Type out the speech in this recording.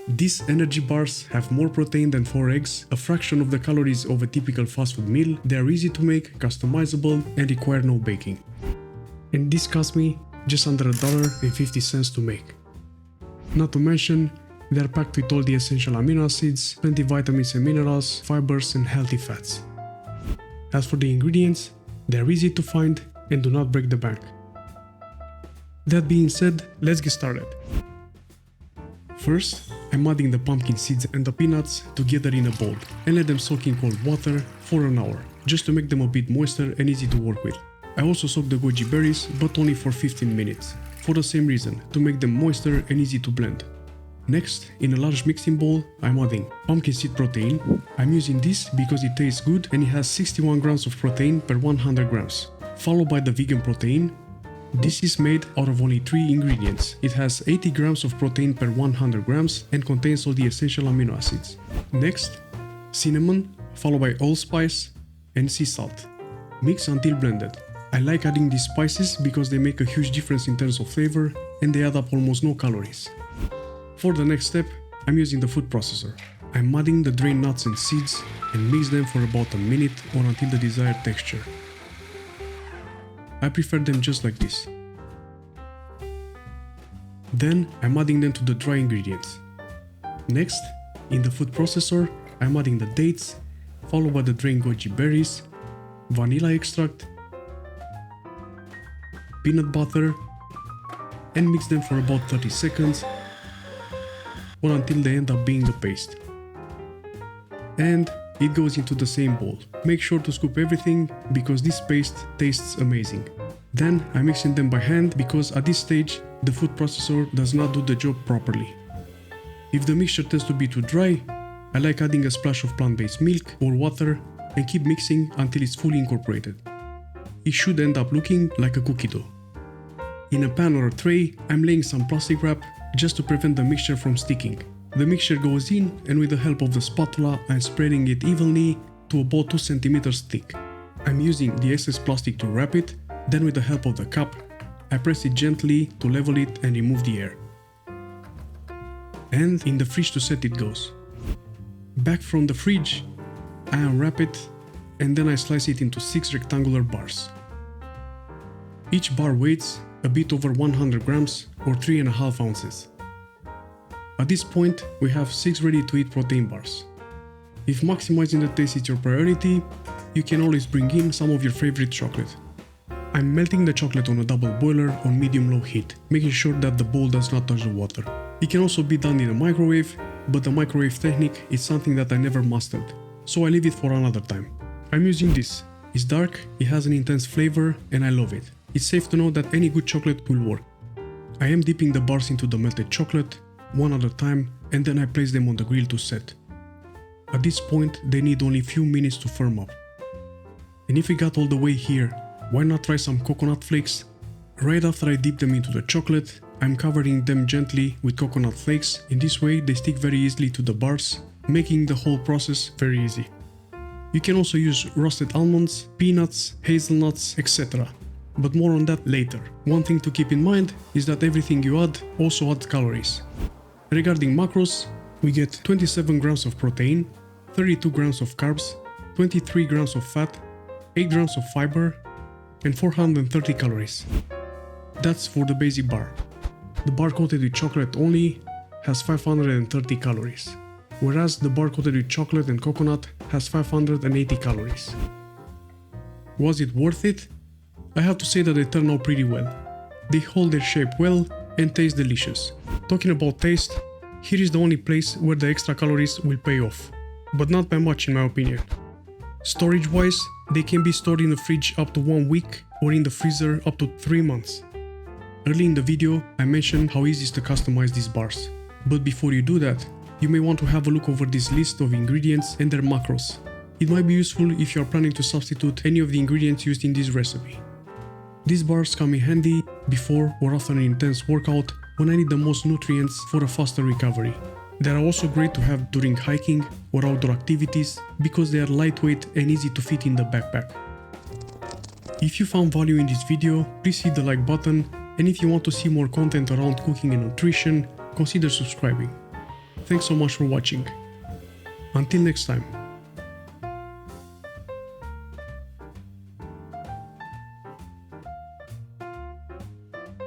These energy bars have more protein than 4 eggs, a fraction of the calories of a typical fast food meal, they are easy to make, customizable, and require no baking. And this cost me just under $1.50 to make. Not to mention, they are packed with all the essential amino acids, plenty vitamins and minerals, fibers, and healthy fats. As for the ingredients, they are easy to find and do not break the bank. That being said, let's get started. First, I'm adding the pumpkin seeds and the peanuts together in a bowl and let them soak in cold water for an hour, just to make them a bit moister and easy to work with. I also soak the goji berries, but only for 15 minutes, for the same reason, to make them moister and easy to blend. Next, in a large mixing bowl, I'm adding pumpkin seed protein. I'm using this because it tastes good and it has 61 grams of protein per 100 grams, followed by the vegan protein. This is made out of only 3 ingredients. It has 80 grams of protein per 100 grams and contains all the essential amino acids. Next, cinnamon, followed by allspice and sea salt. Mix until blended. I like adding these spices because they make a huge difference in terms of flavor and they add up almost no calories. For the next step, I'm using the food processor. I'm adding the drained nuts and seeds and mix them for about a minute or until the desired texture. I prefer them just like this. Then I'm adding them to the dry ingredients. Next, in the food processor, I'm adding the dates, followed by the drained goji berries, vanilla extract, peanut butter, and mix them for about 30 seconds or until they end up being a paste. And it goes into the same bowl. Make sure to scoop everything because this paste tastes amazing. Then I'm mixing them by hand because at this stage the food processor does not do the job properly. If the mixture tends to be too dry, I like adding a splash of plant-based milk or water and keep mixing until it's fully incorporated. It should end up looking like a cookie dough. In a pan or a tray, I'm laying some plastic wrap just to prevent the mixture from sticking. The mixture goes in and with the help of the spatula I'm spreading it evenly to about 2 cm thick. I'm using the excess plastic to wrap it, then with the help of the cup, I press it gently to level it and remove the air. And in the fridge to set it goes. Back from the fridge, I unwrap it and then I slice it into 6 rectangular bars. Each bar weighs a bit over 100 grams or 3.5 ounces. At this point, we have 6 ready-to-eat protein bars. If maximizing the taste is your priority, you can always bring in some of your favorite chocolate. I'm melting the chocolate on a double boiler on medium-low heat, making sure that the bowl does not touch the water. It can also be done in a microwave, but the microwave technique is something that I never mastered, so I leave it for another time. I'm using this. It's dark, it has an intense flavor, and I love it. It's safe to know that any good chocolate will work. I am dipping the bars into the melted chocolate, one at a time, and then I place them on the grill to set. At this point, they need only a few minutes to firm up. And if we got all the way here, why not try some coconut flakes? Right after I dip them into the chocolate, I'm covering them gently with coconut flakes. In this way, they stick very easily to the bars, making the whole process very easy. You can also use roasted almonds, peanuts, hazelnuts, etc. But more on that later. One thing to keep in mind is that everything you add also adds calories. Regarding macros, we get 27 grams of protein, 32 grams of carbs, 23 grams of fat, 8 grams of fiber, and 430 calories. That's for the basic bar. The bar coated with chocolate only has 530 calories, whereas the bar coated with chocolate and coconut has 580 calories. Was it worth it? I have to say that they turn out pretty well. They hold their shape well and taste delicious. Talking about taste, here is the only place where the extra calories will pay off, but not by much in my opinion. Storage wise, they can be stored in the fridge up to 1 week or in the freezer up to 3 months. Early in the video, I mentioned how easy it is to customize these bars. But before you do that, you may want to have a look over this list of ingredients and their macros. It might be useful if you are planning to substitute any of the ingredients used in this recipe. These bars come in handy before or after an intense workout when I need the most nutrients for a faster recovery. They are also great to have during hiking or outdoor activities because they are lightweight and easy to fit in the backpack. If you found value in this video, please hit the like button, and if you want to see more content around cooking and nutrition, consider subscribing. Thanks so much for watching. Until next time.